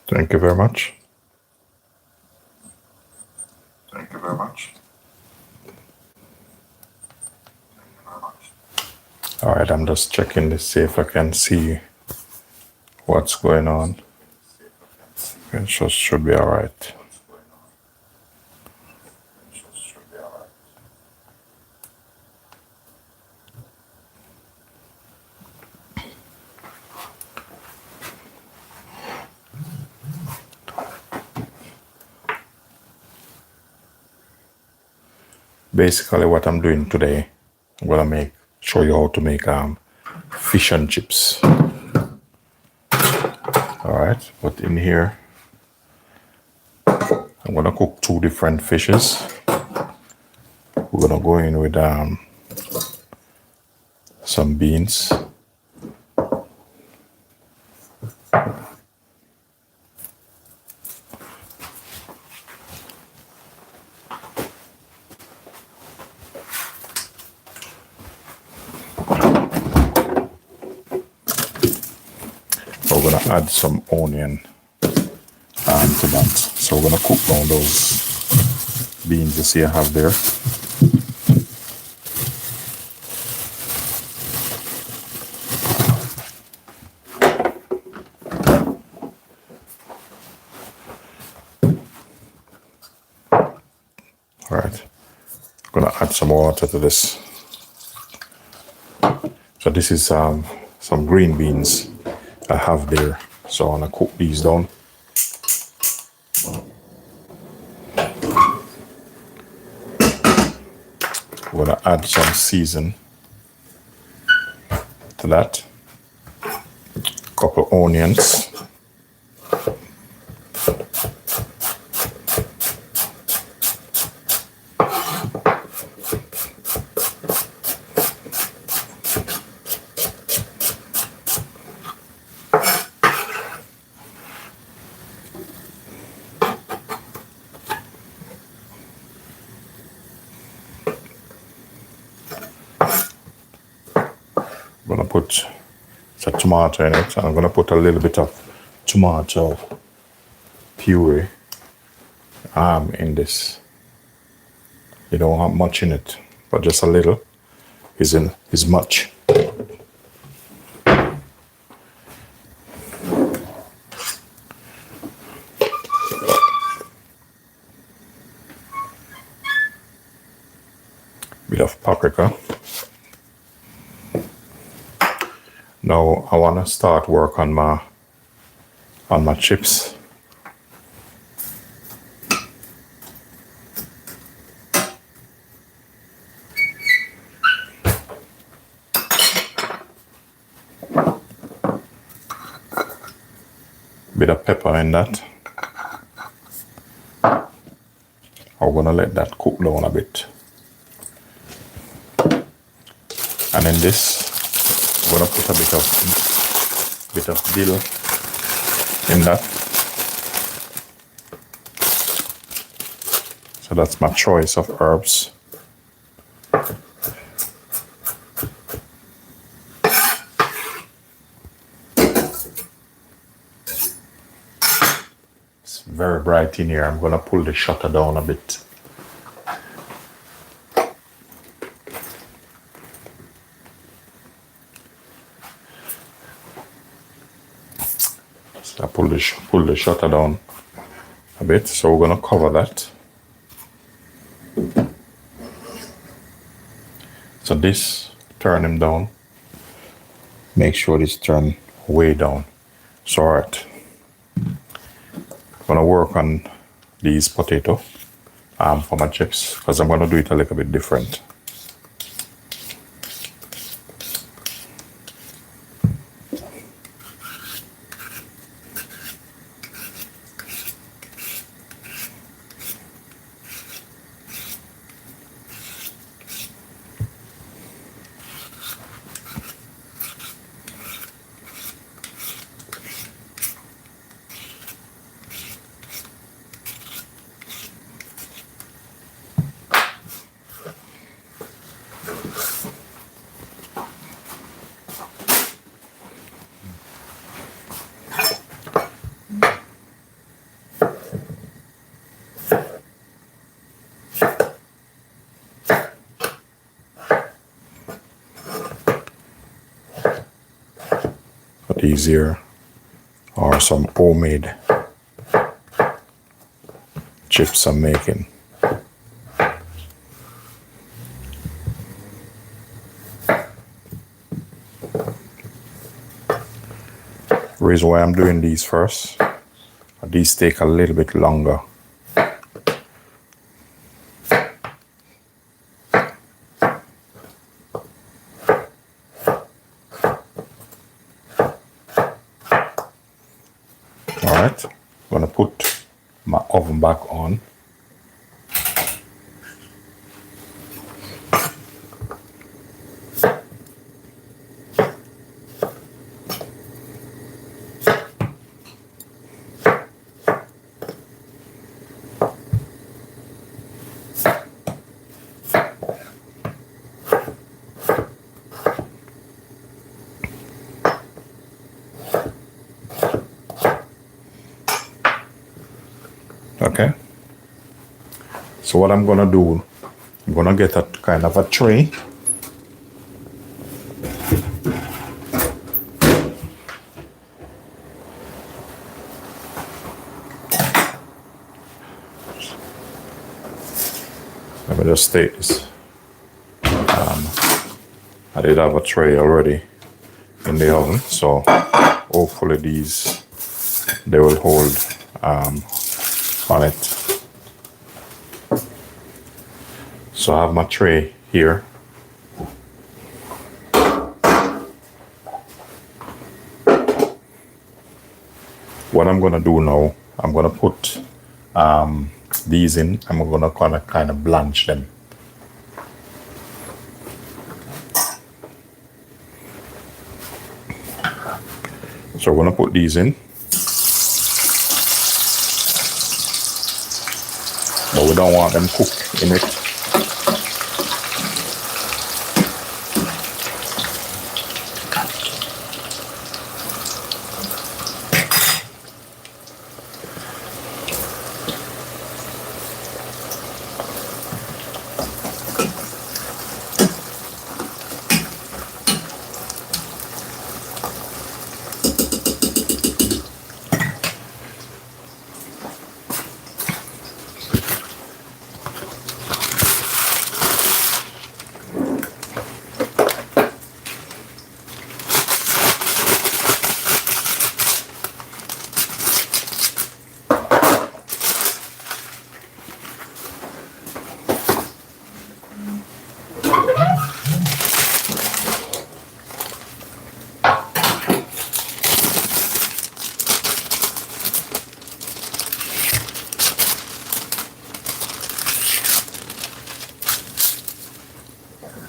Thank you very much. Thank you very much. All right, I'm just checking to see if I can see what's going on. It should be all right. Basically, what I'm doing today, I'm gonna show you how to make fish and chips. All right, but in here, I'm gonna cook two different fishes. We're gonna go in with some beans. We're gonna add some onion to that. So we're gonna cook down those beans you see I have there. All right, I'm gonna add some water to this. So this is some green beans I have there. So I'm gonna cook these down. We're gonna add some season to that. Couple onions. I'm gonna put some tomato in it, and I'm gonna put a little bit of tomato puree in this. You don't want much in it, but just a little is much. Bit of paprika. Now I want to start work on my chips. Bit of pepper in that. I'm gonna let that cook down a bit. And in this, I'm gonna put a bit of dill in that. So that's my choice of herbs. It's very bright in here. I'm gonna pull the shutter down a bit. I pull the shutter down a bit, so we're gonna cover that. So this, turn him down. Make sure this turn way down. So alright, I'm gonna work on these potato for my chips, because I'm gonna do it a little bit different. These here are some homemade chips I'm making. The reason why I'm doing these first, these take a little bit longer. Alright, I'm gonna put my oven back on. Okay, so what I'm gonna do, I'm gonna get a kind of a tray. Let me just state this. I did have a tray already in the oven, so hopefully these, they will hold on it. So I have my tray here. What I'm gonna do now, I'm gonna put these in. I'm gonna kind of blanch them. So we're gonna put these in. But we don't want them cooked in it.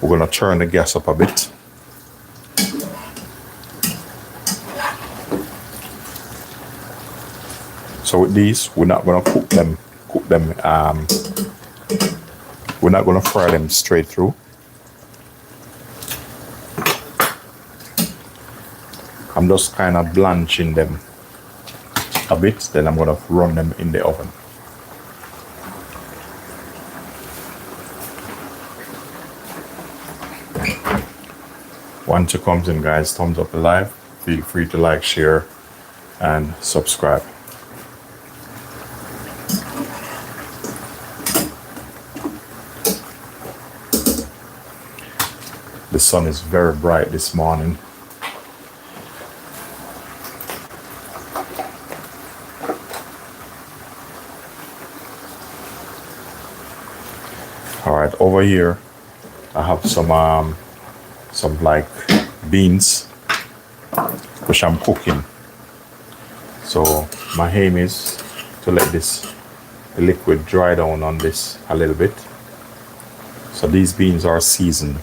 We're gonna turn the gas up a bit. So with these, we're not gonna cook them. We're not gonna fry them straight through. I'm just kind of blanching them a bit, then I'm gonna run them in the oven. Once it comes in, guys, thumbs up the live. Feel free to like, share, and subscribe. The sun is very bright this morning. All right, over here I have some like beans which I'm cooking. So my aim is to let this liquid dry down on this a little bit. So these beans are seasoned.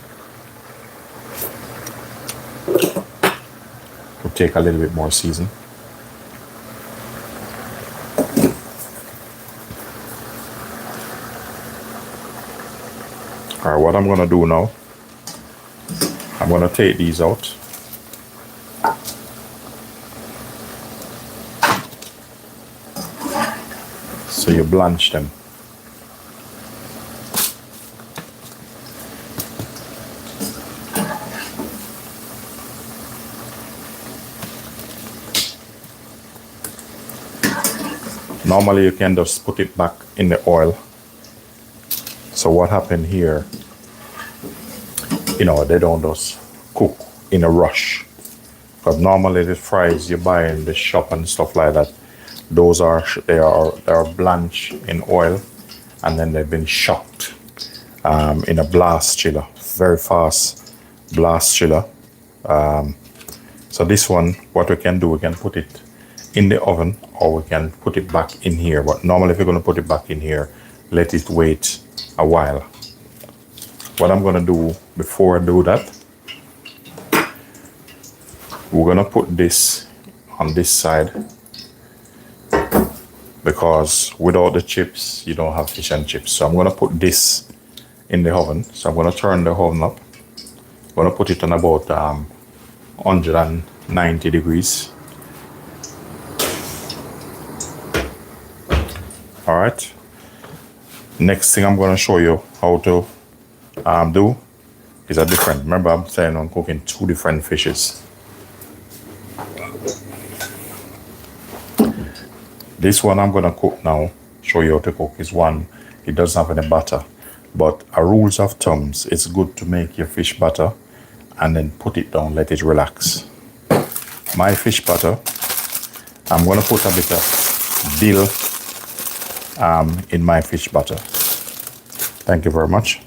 Will take a little bit more season. All right, what I'm gonna do now, I'm gonna take these out. So you blanch them. Normally you can just put it back in the oil. So what happened here, they don't just cook in a rush. Because normally the fries you buy in the shop and stuff like that, they are blanched in oil, and then they've been shocked in a blast chiller, very fast blast chiller. So this one, what we can do, we can put it in the oven, or we can put it back in here. But normally if you're going to put it back in here, let it wait a while. What I'm going to do before I do that, we're going to put this on this side, because without the chips you don't have fish and chips. So I'm going to put this in the oven. So I'm going to turn the oven up. I'm going to put it on about 190 degrees. All right. Next thing I'm going to show you how to do is a different. Remember, I'm saying I'm cooking 2 different fishes. This one I'm going to cook now, show you how to cook, is one, it doesn't have any butter. But a rules of thumbs, it's good to make your fish butter and then put it down, let it relax. My fish butter, I'm going to put a bit of dill in my fish butter. Thank you very much.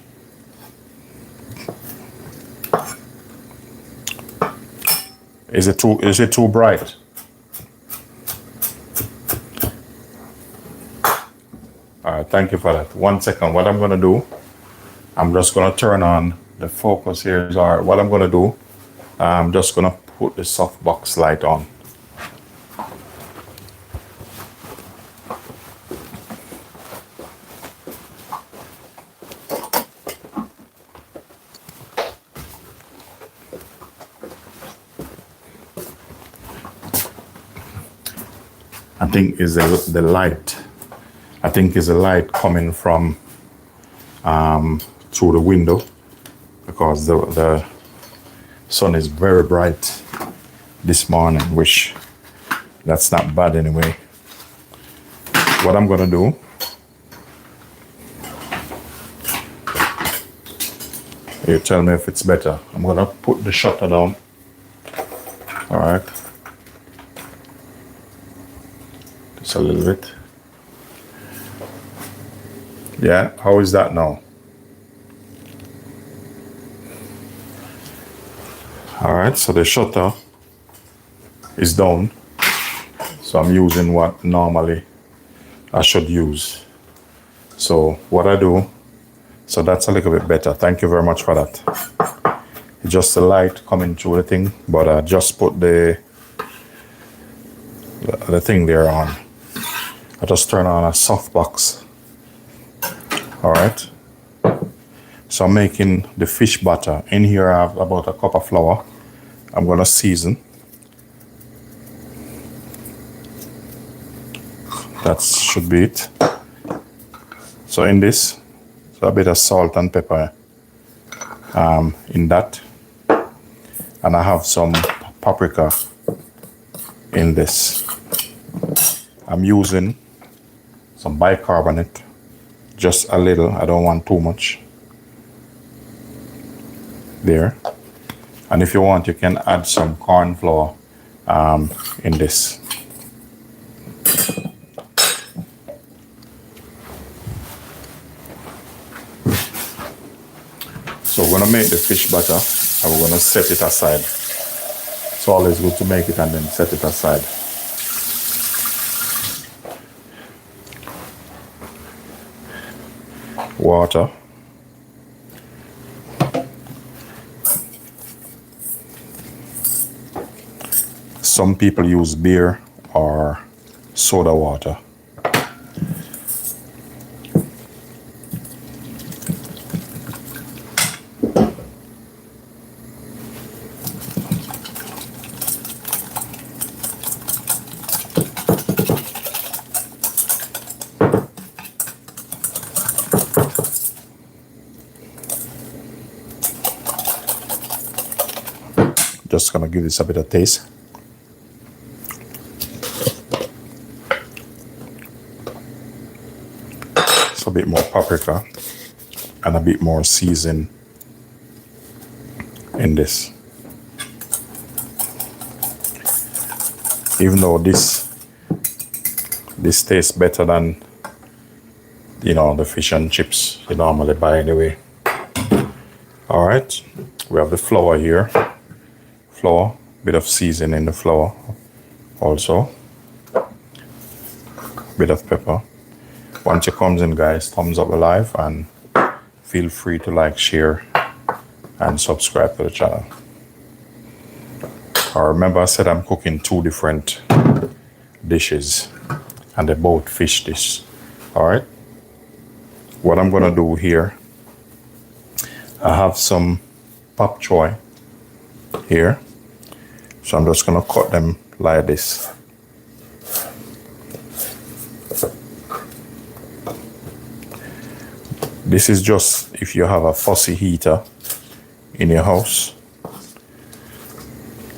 Is it too bright? All right, thank you for that. 1 second. What I'm going to do, I'm just going to turn on the focus here. All right, what I'm going to do, I'm just going to put the softbox light on. I think is the light. I think is the light coming from through the window, because the sun is very bright this morning, which that's not bad anyway. What I'm gonna do, you tell me if it's better. I'm gonna put the shutter down. All right, just a little bit. Yeah, how is that now? All right, so the shutter is down. So I'm using what normally I should use. So what I do, so that's a little bit better. Thank you very much for that. It's just the light coming through the thing, but I just put the thing there on. I just turn on a softbox. All right. So I'm making the fish butter. In here I have about a cup of flour. I'm gonna season. That should be it. So in this, so a bit of salt and pepper in that. And I have some paprika in this. I'm using some bicarbonate, just a little, I don't want too much. There. And if you want, you can add some corn flour in this. So we're gonna make the fish butter and we're gonna set it aside. It's always good to make it and then set it aside. Water. Some people use beer or soda water. Just gonna give this a bit of taste. So a bit more paprika and a bit more season in this. Even though this tastes better than, you know, the fish and chips you normally buy anyway. All right, we have the flour here. Flour, bit of seasoning in the flour also. Bit of pepper. Once it comes in, guys, thumbs up the live and feel free to like, share, and subscribe to the channel. Remember I said I'm cooking 2 different dishes and they're both fish dish. All right. What I'm gonna do here, I have some pak choy here. So I'm just gonna cut them like this. This is just if you have a fussy heater in your house.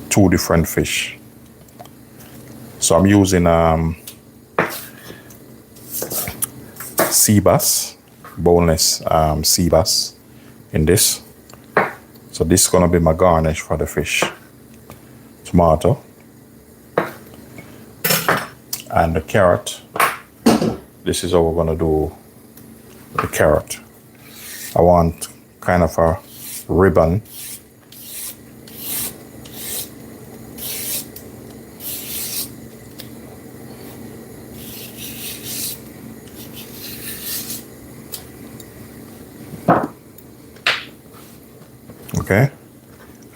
2 different fish. So I'm using sea bass, boneless sea bass in this. So this is gonna be my garnish for the fish. Tomato and the carrot. This is how we're gonna do the carrot. I want kind of a ribbon. Okay,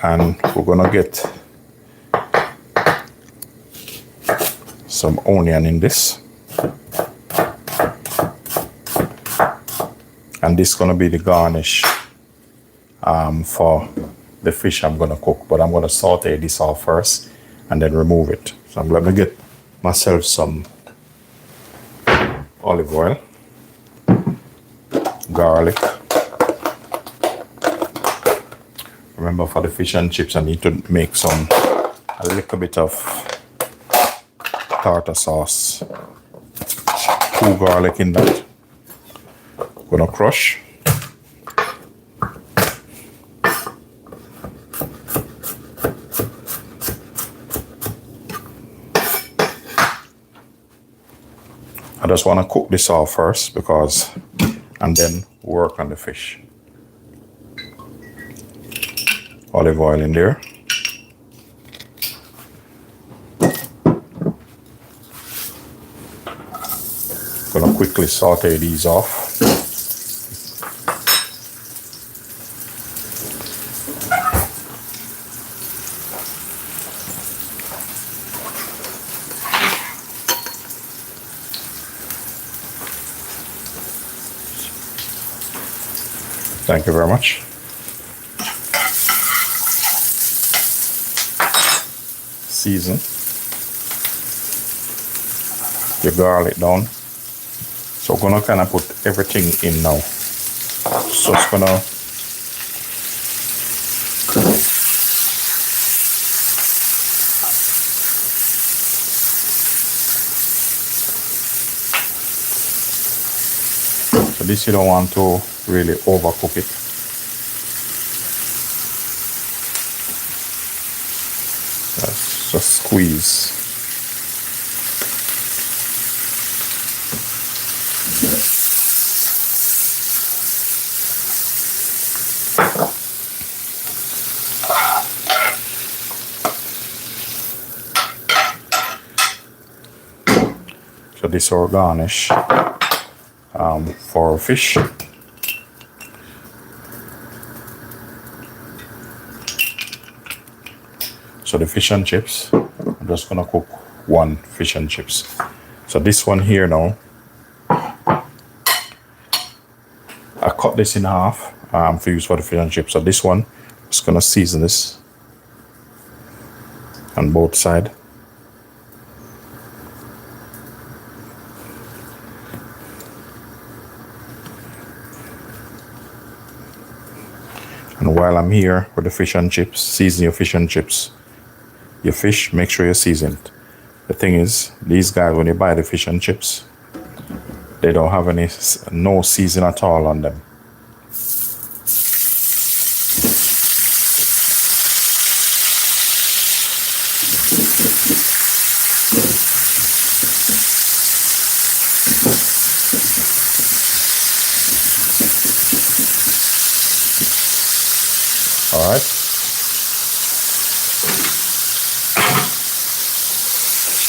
and we're gonna get some onion in this. And this is gonna be the garnish for the fish I'm gonna cook. But I'm gonna saute this off first and then remove it. So I'm gonna get myself some olive oil, garlic. Remember, for the fish and chips, I need to make a little bit of tartar sauce. 2 garlic in that. Gonna crush. I just want to cook this off first and then work on the fish. Olive oil in there. Gonna quickly saute these off. Thank you very much. Season your garlic down. So we're gonna kind of put everything in now. So it's gonna so this you don't want to really overcook it. Just squeeze. So this is our garnish for fish. So the fish and chips, I'm just gonna cook 1 fish and chips. So this one here now, I cut this in half for use for the fish and chips. So this one, I'm just gonna season this on both sides. And while I'm here with the fish and chips, season your fish and chips. Your fish, make sure you're seasoned. The thing is, these guys, when you buy the fish and chips, They don't have no season at all on them. All right.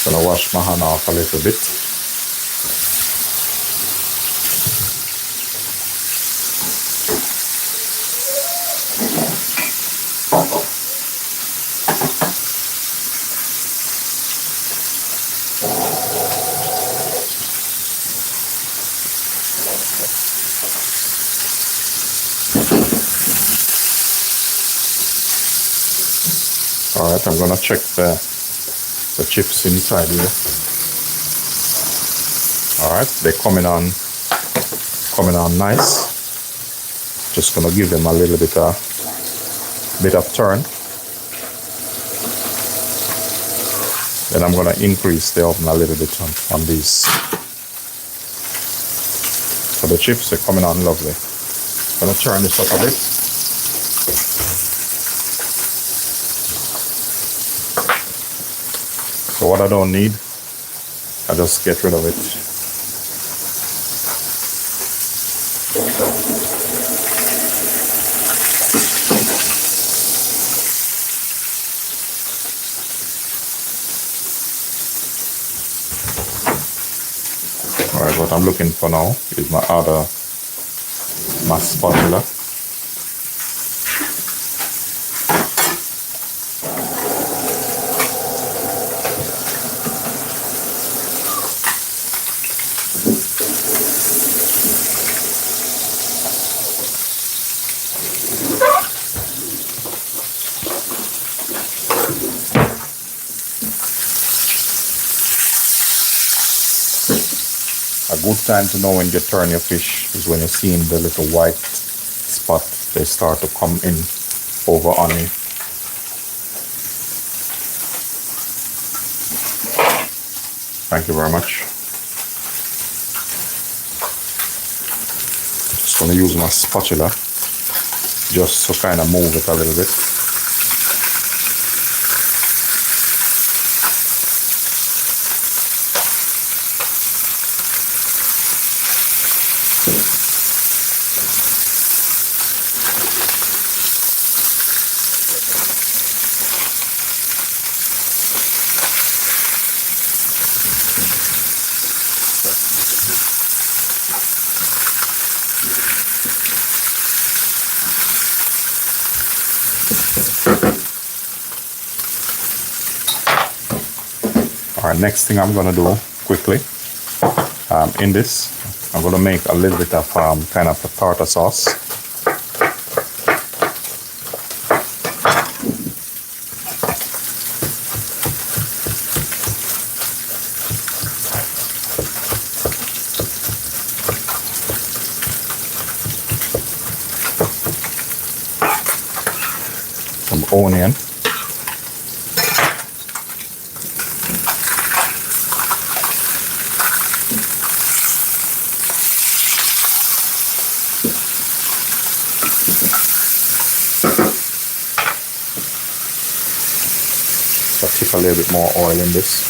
Gonna wash my hand off a little bit. All right, I'm gonna check the chips inside here. All right, they're coming on nice. Just gonna give them a little bit of turn. Then I'm gonna increase the oven a little bit on these. So the chips are coming on lovely. Gonna turn this up a bit. So what I don't need, I just get rid of it. All right, what I'm looking for now is my spatula. A good time to know when you turn your fish is when you're seeing the little white spot. They start to come in over on it. Thank you very much. Just gonna use my spatula just to kind of move it a little bit. All right, next thing I'm gonna do quickly in this, I'm gonna make a little bit of kind of a tartar sauce. Some onion. So tip a little bit more oil in this.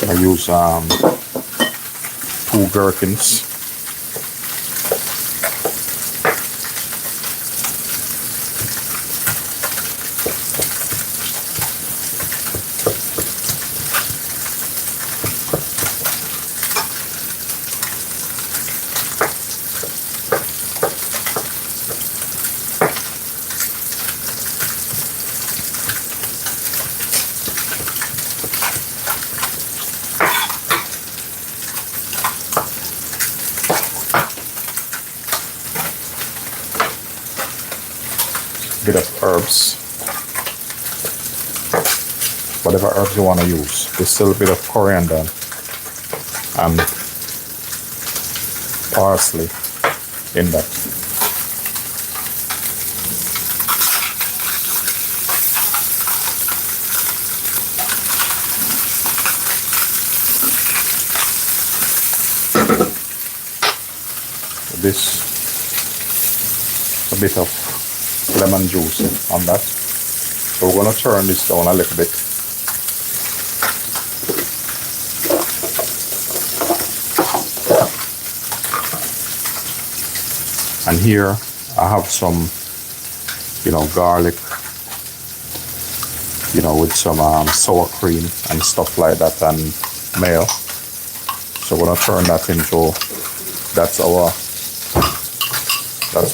I use 2 gherkins. Bit of herbs. whatever herbs you want to use. Just a little bit of coriander and parsley in that. This a bit of lemon juice on that. So we're going to turn this down a little bit. And here I have some, garlic, with some sour cream and stuff like that, and mayo. So we're going to turn that into, that's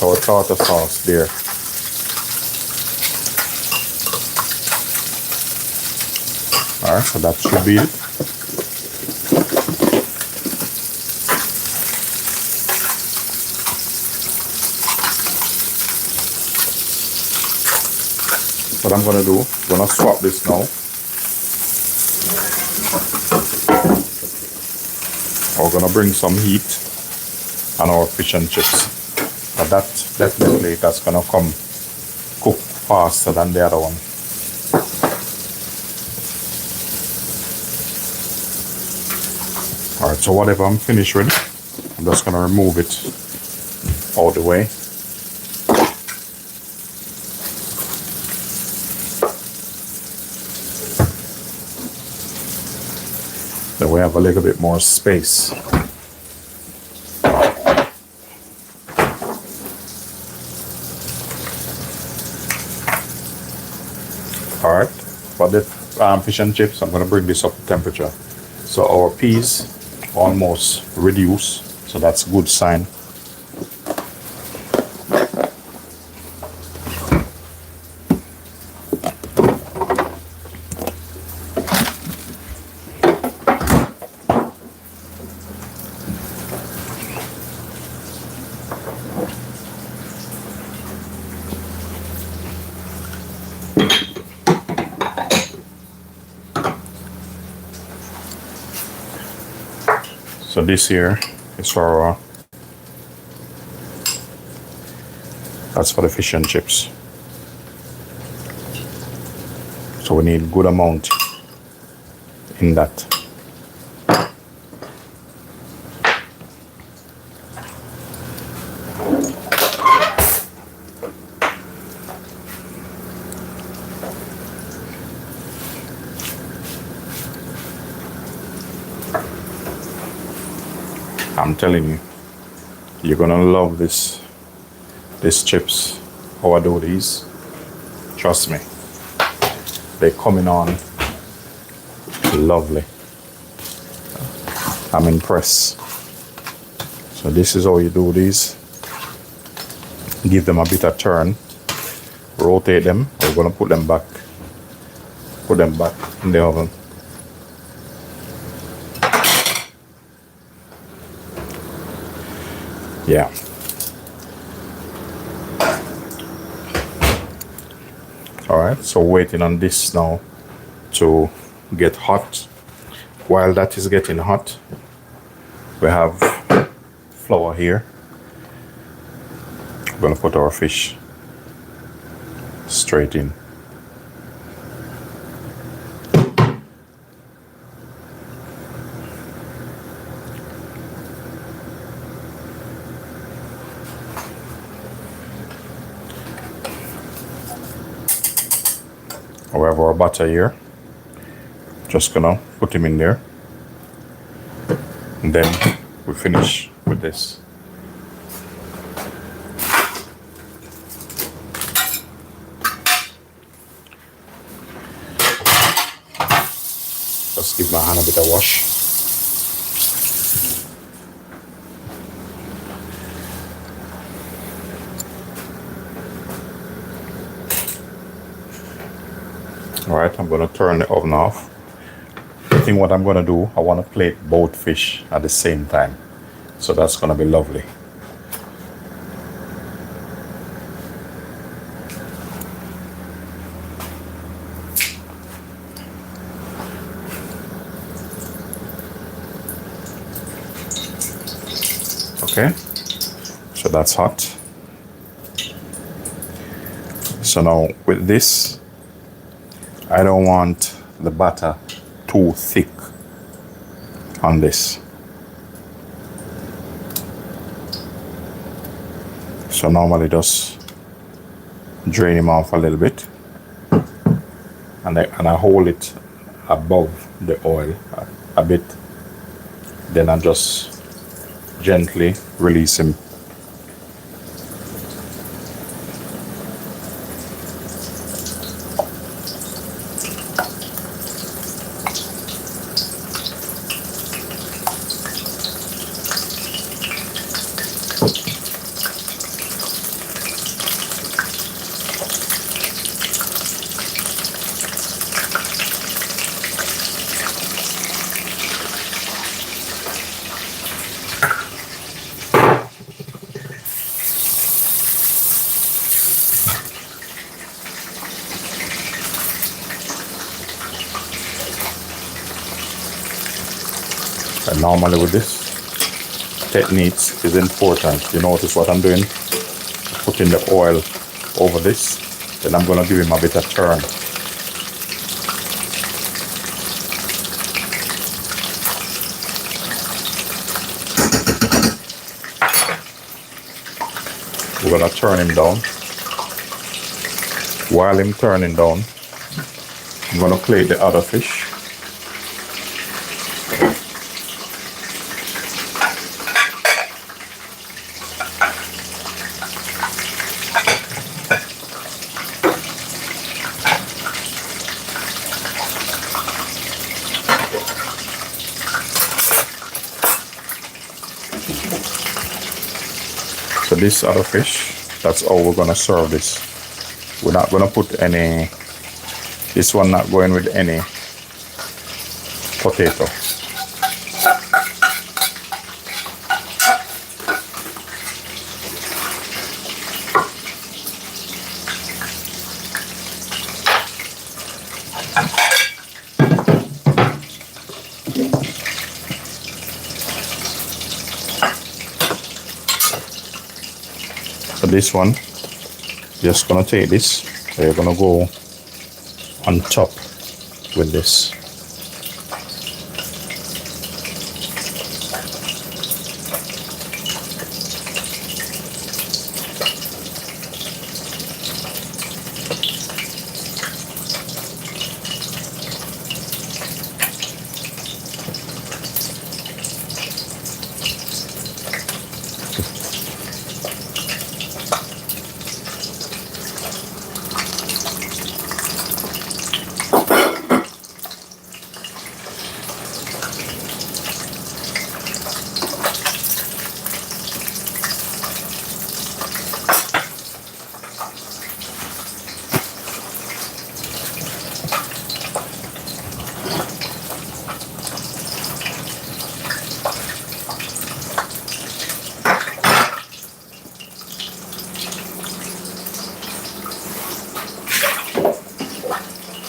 our tartar sauce there. Alright, so that should be it. What I'm gonna do, I'm gonna swap this now. We're gonna bring some heat on our fish and chips. But that's gonna come cook faster than the other one. Alright, so whatever I'm finished with, I'm just gonna remove it all the way. Then we have a little bit more space. Alright, for the fish and chips, I'm going to bring this up to temperature. So our peas almost reduce, so that's a good sign. So this here is for that's for the fish and chips. So we need good amount in that. I'm telling you, you're gonna love these chips. How I do these, trust me, they're coming on lovely. I'm impressed. So this is how you do these. Give them a bit of turn, rotate them. We're gonna put them back in the oven. Yeah. Alright, so waiting on this now to get hot. While that is getting hot, we have flour here. We're gonna put our fish straight in. We have our butter here. Just gonna put him in there. And then we finish with this. Just give my hand a bit of wash. Alright, I'm going to turn the oven off. I think what I'm going to do, I want to plate both fish at the same time. So that's going to be lovely. that's hot. So now with this, I don't want the batter too thick on this. So normally just drain him off a little bit, and I hold it above the oil a bit. Then I just gently release him. And normally with this techniques is important. You notice what I'm doing? Putting the oil over this, then I'm gonna give him a bit of turn. We're gonna turn him down. While I'm turning down, I'm gonna plate the other fish. So this other fish, that's how we're gonna serve this. We're not gonna put any, this one not going with any potato. For this one, just gonna take this, so you're gonna go on top with this.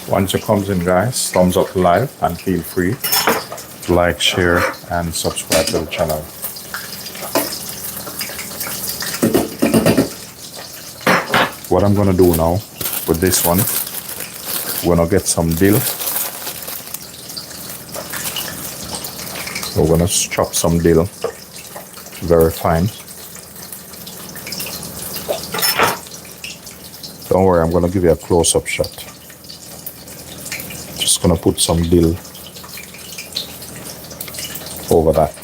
Once it comes in, guys, thumbs up live and feel free to like, share, and subscribe to the channel. What I'm gonna do now with this one, we're gonna get some dill. We're gonna chop some dill very fine. Don't worry, I'm gonna give you a close-up shot. Just gonna put some dill over that.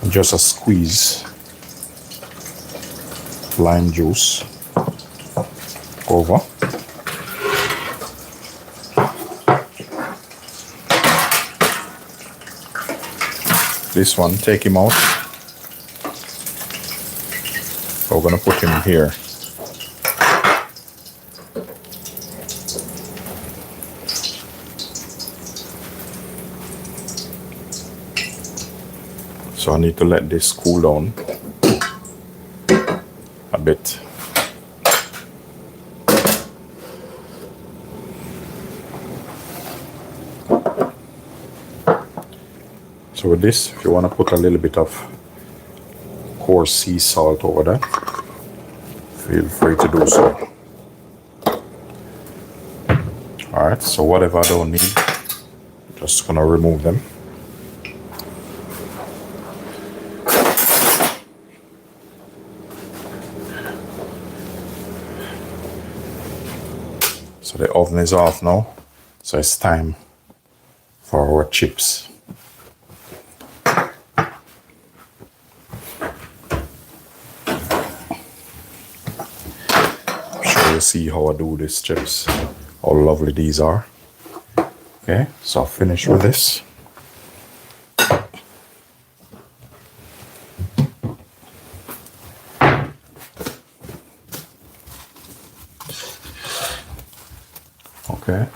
Just a squeeze lime juice over. This one, take him out. We're gonna put him here. So I need to let this cool down a bit. So with this, if you want to put a little bit of coarse sea salt over that, feel free to do so. Alright, so whatever I don't need, just gonna remove them. So the oven is off now, so it's time for our chips. I'm sure you'll see how I do these chips, how lovely these are. Okay, so I'll finish with this. Okay.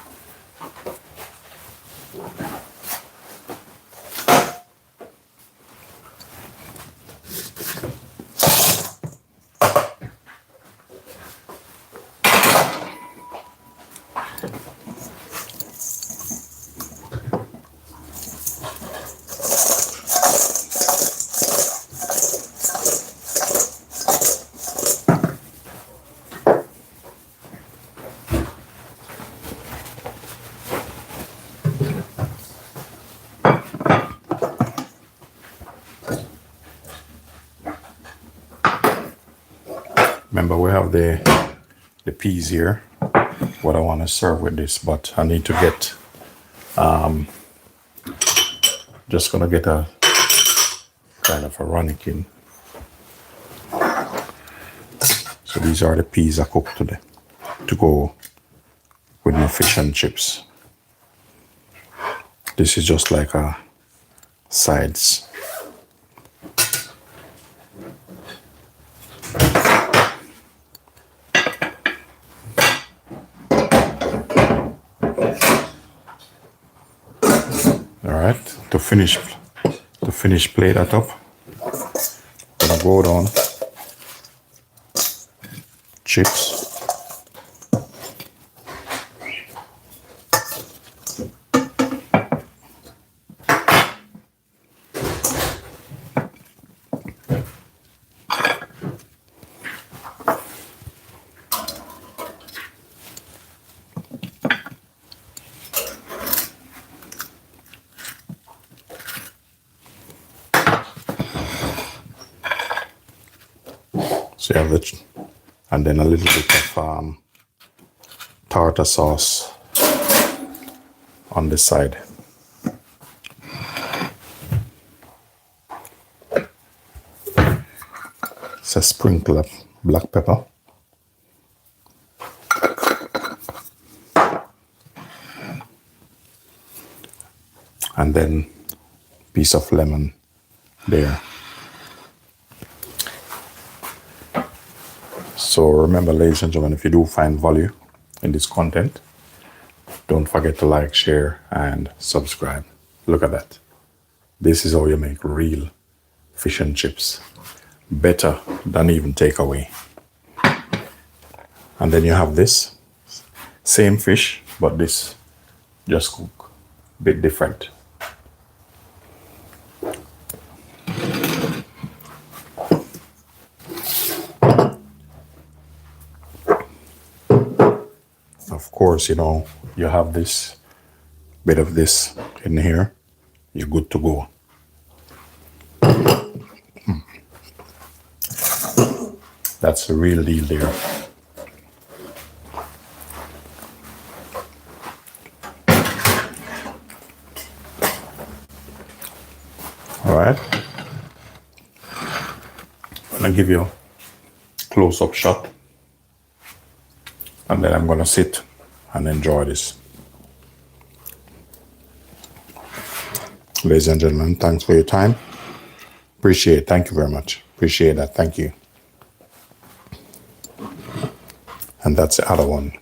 Remember, we have the peas here. What I want to serve with this, but I need to get just gonna get a kind of a ramekin. So these are the peas I cooked today to go with my fish and chips. This is just like a sides. Alright, to finish plate that up, gonna go down chips. So you have the, and then a little bit of tartar sauce on the side. It's a sprinkle of black pepper. And then piece of lemon there. So remember, ladies and gentlemen, if you do find value in this content, don't forget to like, share, and subscribe. Look at that. This is how you make real fish and chips. Better than even takeaway. And then you have this. Same fish, but this just cook a bit different. Of course, you know, you have this bit of this in here, you're good to go. That's the real deal there. All right. I'm gonna give you a close-up shot, and then I'm gonna sit and enjoy this. Ladies and gentlemen, thanks for your time. Appreciate it. Thank you very much. Appreciate that. Thank you. And that's the other one.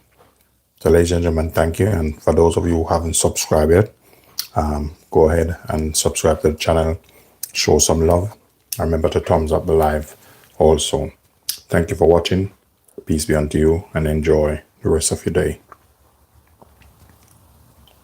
So ladies and gentlemen, thank you. And for those of you who haven't subscribed yet, go ahead and subscribe to the channel show some love. Remember to thumbs up the live also. Thank you for watching. Peace be unto you and enjoy the rest of your day.